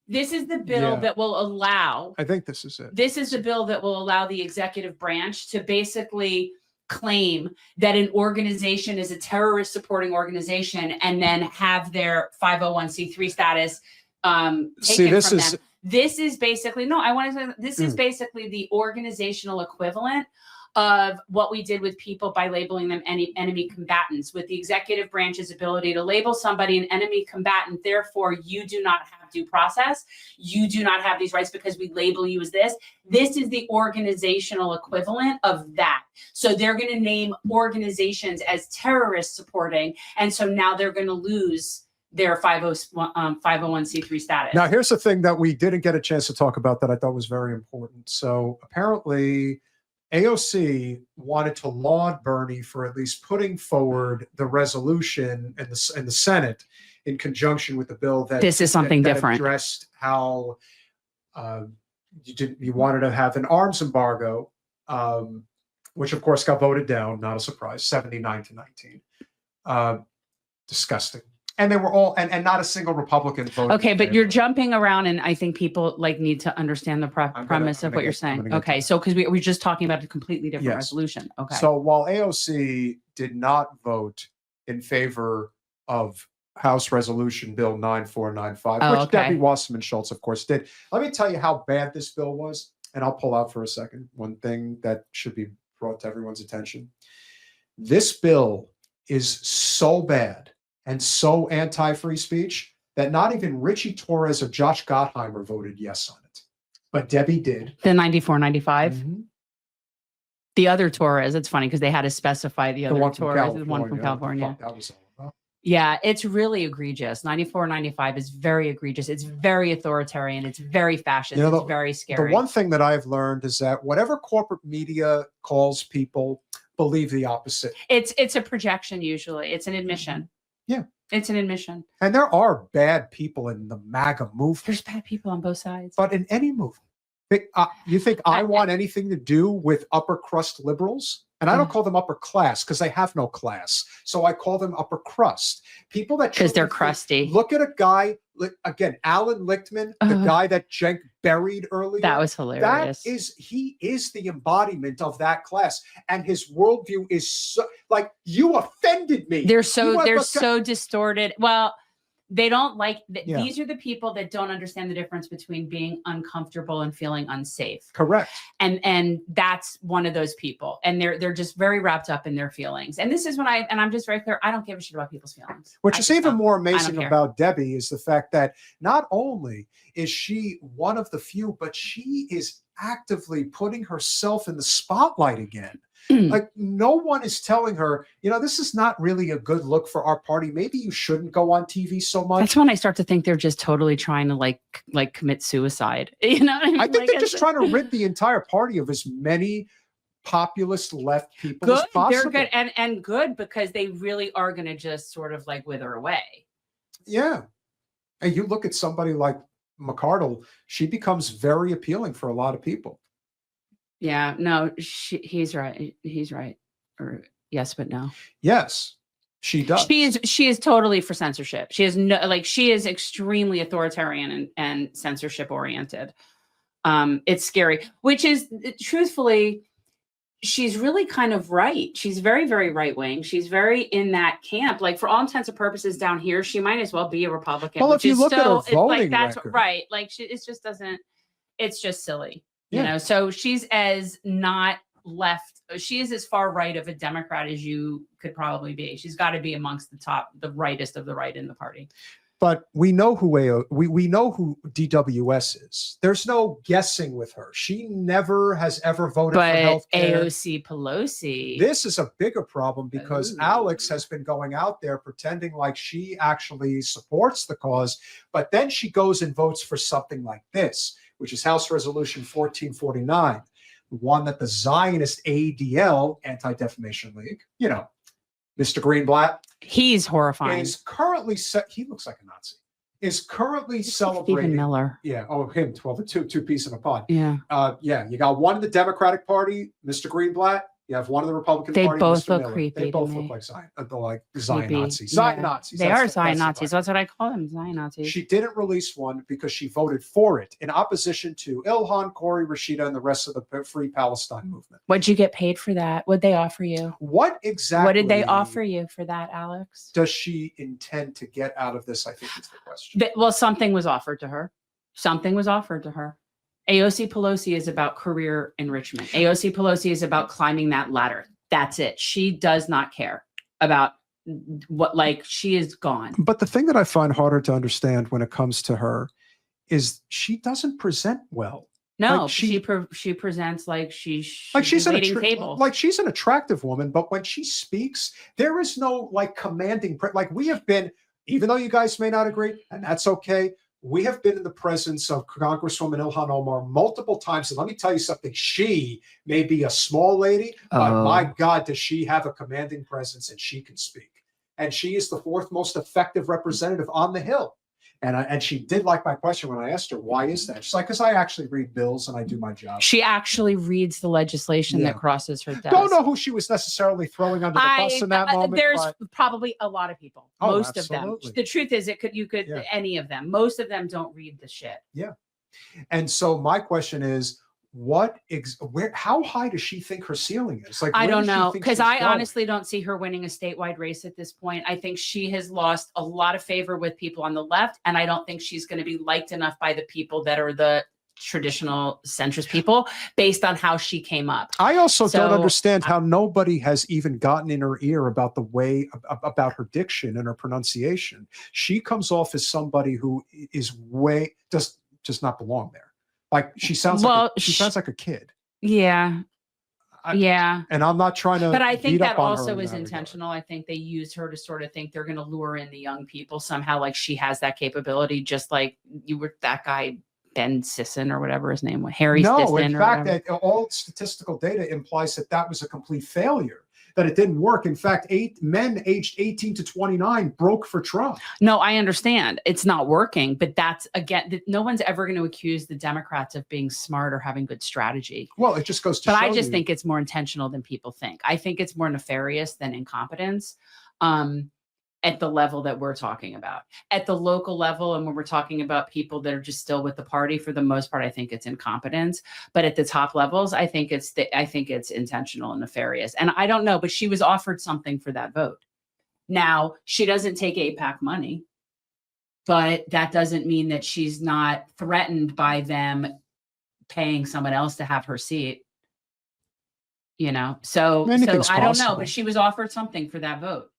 This is the bill that will allow. I think this is it. This is the bill that will allow the executive branch to basically claim that an organization is a terrorist supporting organization and then have their 501c3 status taken from them. This is basically, this is basically the organizational equivalent of what we did with people by labeling them enemy combatants, with the executive branch's ability to label somebody an enemy combatant. Therefore, you do not have due process. You do not have these rights because we label you as this. This is the organizational equivalent of that. So they're going to name organizations as terrorist supporting. And so now they're going to lose their 501c3 status. Now, here's the thing that we didn't get a chance to talk about that I thought was very important. So apparently AOC wanted to laud Bernie for at least putting forward the resolution in the Senate in conjunction with the bill that this is something different. Addressed how you wanted to have an arms embargo, which of course got voted down. Not a surprise, 79 to 19. Disgusting. And they were all, and not a single Republican voted. Okay, but you're jumping around, and I think people need to understand the premise of what you're saying. Okay, so because we're just talking about a completely different resolution. Okay. So while AOC did not vote in favor of House Resolution Bill 9495, which Debbie Wasserman Schultz, of course, did. Let me tell you how bad this bill was, and I'll pull out for a second one thing that should be brought to everyone's attention. This bill is so bad and so anti-free speech that not even Richie Torres or Josh Gottheimer voted yes on it. But Debbie did. The 94-95? Mm-hmm. The other Torres, it's funny because they had to specify the other Torres, the one from California. That was all about. Yeah, it's really egregious. 94-95 is very egregious. It's very authoritarian. It's very fascist. It's very scary. The one thing that I've learned is that whatever corporate media calls people, believe the opposite. It's a projection usually. It's an admission. Yeah. It's an admission. And there are bad people in the MAGA movement. There's bad people on both sides. But in any movement, you think I want anything to do with upper crust liberals? And I don't call them upper class because they have no class. So I call them upper crust. People that because they're crusty. Look at a guy, again, Alan Lichtman, the guy that Cenk buried earlier. That was hilarious. He is the embodiment of that class. And his worldview is so, like, you offended me. They're so distorted. Well, they don't like these are the people that don't understand the difference between being uncomfortable and feeling unsafe. Correct. And that's one of those people. And they're just very wrapped up in their feelings. And this is when I'm just very clear, I don't give a shit about people's feelings. Which is even more amazing about Debbie is the fact that not only is she one of the few, but she is actively putting herself in the spotlight again. Like, no one is telling her, this is not really a good look for our party. Maybe you shouldn't go on TV so much. That's when I start to think they're just totally trying to like commit suicide. You know what I mean? I think they're just trying to rid the entire party of as many populist left people as possible. They're good and good because they really are going to just sort of like wither away. Yeah. And you look at somebody like McArdle, she becomes very appealing for a lot of people. Yeah, no, he's right. He's right. Or yes, but no. Yes, she does. She is totally for censorship. She is she is extremely authoritarian and censorship oriented. It's scary, which is truthfully, she's really kind of right. She's very, very right wing. She's very in that camp. Like, for all intents and purposes down here, she might as well be a Republican. Well, if you look at her voting that's record. Right. Like, it just doesn't, it's just silly. So she's as not left. She is as far right of a Democrat as you could probably be. She's got to be amongst the rightest of the right in the party. But we know who we know who DWS is. There's no guessing with her. She never has ever voted for healthcare. AOC Pelosi. This is a bigger problem because Alex has been going out there pretending like she actually supports the cause, but then she goes and votes for something like this, which is House Resolution 1449, the one that the Zionist ADL, Anti-Defamation League, Mr. Greenblatt. He's horrifying. Is currently he looks like a Nazi. Is currently celebrating. Stephen Miller. Yeah. Oh, him. 12 two piece in a pod. Yeah. You got one in the Democratic Party, Mr. Greenblatt, You have one of the Republican They Party, both Mr. look Miller. creepy They to both me. look like Zion Creepy. Nazis. Zion Yeah. Nazis. They That's are the- Zion that's the Nazis. right. That's what I call them, Zion Nazis. She didn't release one because she voted for it in opposition to Ilhan, Corey, Rashida, and the rest of the Free Palestine movement. What'd you get paid for that? What'd they offer you? What exactly? What did they offer you for that, Alex? Does she intend to get out of this? I think is the question. Well, something was offered to her. Something was offered to her. AOC Pelosi is about career enrichment. AOC Pelosi is about climbing that ladder. That's it. She does not care about what, like, she is gone. But the thing that I find harder to understand when it comes to her is she doesn't present well. No, like she presents like she's an tables. Like she's an attractive woman, but when she speaks, there is no like commanding. Like we have been, even though you guys may not agree, and that's okay. We have been in the presence of Congresswoman Ilhan Omar multiple times. And let me tell you something. She may be a small lady, but my God, does she have a commanding presence and she can speak. And she is the fourth most effective representative on the Hill. And she did like my question when I asked her, why is that? She's like, because I actually read bills and I do my job. She actually reads the legislation that crosses her desk. Don't know who she was necessarily throwing under the bus in that moment. There's probably a lot of people. Most absolutely. of them. The truth is, you could any of them. Most of them don't read the shit. Yeah. And so my question is, how high does she think her ceiling is? Like, I don't know, because I honestly don't see her winning a statewide race at this point. I think she has lost a lot of favor with people on the left, and I don't think she's going to be liked enough by the people that are the traditional centrist people based on how she came up. I also don't understand how nobody has even gotten in her ear about the way about her diction and her pronunciation. She comes off as somebody who is does not belong there. Like she sounds like a kid. Yeah. And I'm not trying to. But I think that also is intentional. I think they use her to sort of think they're going to lure in the young people somehow. Like she has that capability, just like you were that guy, Ben Sisson or whatever his name was. Harry Sisson. No, in fact, that all statistical data implies that was a complete failure. That it didn't work. In fact, 8 men aged 18 to 29 broke for Trump. No, I understand. It's not working. But that's, again, no one's ever going to accuse the Democrats of being smart or having good strategy. Well, it just goes to show But I just think it's more intentional than people think. I think it's more nefarious than incompetence at the level that we're talking about. At the local level, and when we're talking about people that are just still with the party, for the most part, I think it's incompetence. But at the top levels, I think it's intentional and nefarious. And I don't know, but she was offered something for that vote. Now, she doesn't take AIPAC money, but that doesn't mean that she's not threatened by them paying someone else to have her seat. You know, so I don't know, but she was offered something for that vote.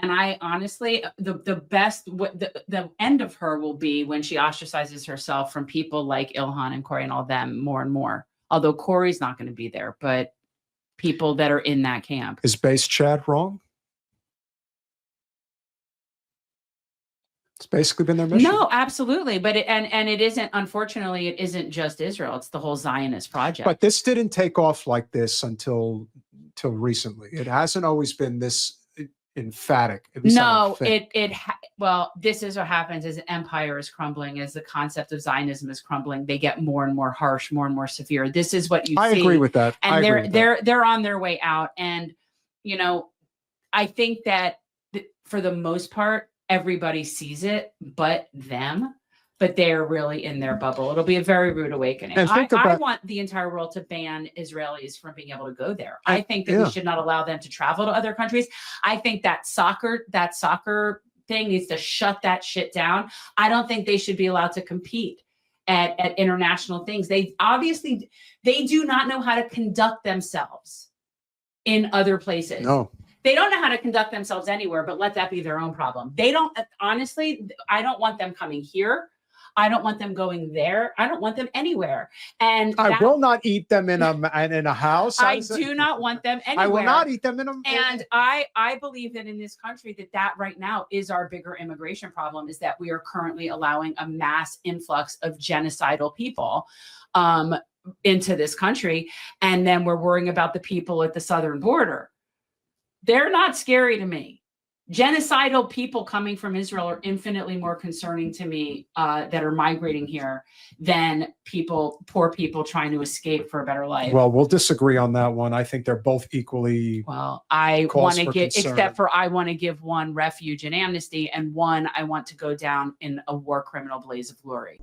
And I honestly, the end of her will be when she ostracizes herself from people like Ilhan and Corey and all them more and more. Although Corey's not going to be there, but people that are in that camp. Is Base Chad wrong? It's basically been their mission. No, absolutely. But it isn't, unfortunately, it isn't just Israel. It's the whole Zionist project. But this didn't take off like this until recently. It hasn't always been this emphatic. No, well, this is what happens as an empire is crumbling, as the concept of Zionism is crumbling. They get more and more harsh, more and more severe. This is what you see. I agree with that. And they're on their way out. And, you know, I think that for the most part, everybody sees it but them. But they're really in their bubble. It'll be a very rude awakening. I want the entire world to ban Israelis from being able to go there. I think that we should not allow them to travel to other countries. I think that soccer thing needs to shut that shit down. I don't think they should be allowed to compete at international things. They do not know how to conduct themselves in other places. No. They don't know how to conduct themselves anywhere, but let that be their own problem. They don't, honestly, I don't want them coming here. I don't want them going there. I don't want them anywhere. And I will not eat them in a house. I do not want them anywhere. I will not eat them in a. And I believe that in this country that right now is our bigger immigration problem, is that we are currently allowing a mass influx of genocidal people into this country. And then we're worrying about the people at the southern border. They're not scary to me. genocidal people coming from Israel are infinitely more concerning to me that are migrating here than poor people trying to escape for a better life. Well, we'll disagree on that one. I think they're both equally. Well, I want to give, concern. except for I want to give one refuge and amnesty, and one I want to go down in a war criminal blaze of glory.